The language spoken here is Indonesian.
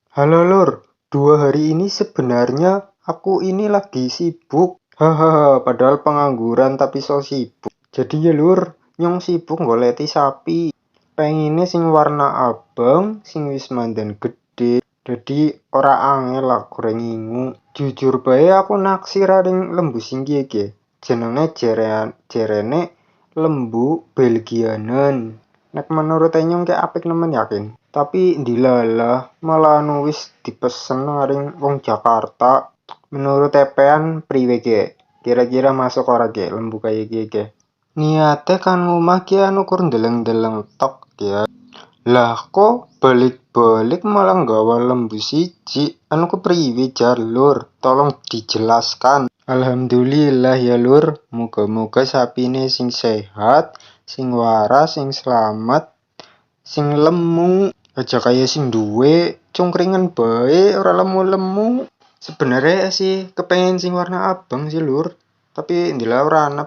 Halo Lur, 2 hari ini sebenarnya aku ini lagi sibuk. Hahaha, padahal pengangguran tapi so sibuk. Jadi ya Lur, nyong sibuk goleti sapi. Pengennya sing warna abang, sing wis mandan gede. Jadi ora angel lah goreng ingu. Jujur bae aku naksir ring lembu sing iki. Jenenge jerene lembu Belgianen. Nek menurut nyong kayak apik nemen yakin. Tapi ndilalah malah wis dipesen ring wong Jakarta. Menurut tepean priwe ge? Kira-kira masuk ora ge lembu kayak ge? Niate kan ngomah ki kur ndeleng-ndeleng tok ya. Lah kok balik-balik malah nggawa lembu siji? Kepriwe jalur? Tolong dijelaskan. Alhamdulillah ya Lur, muga-muga sapine sing sehat, sing waras, sing selamat, sing lemu. Aja kaya sing duwe cungkringan bae ora lemu-lemu. Sebenarnya sih kepengen sing warna abang sih Lur, tapi ndila ora ana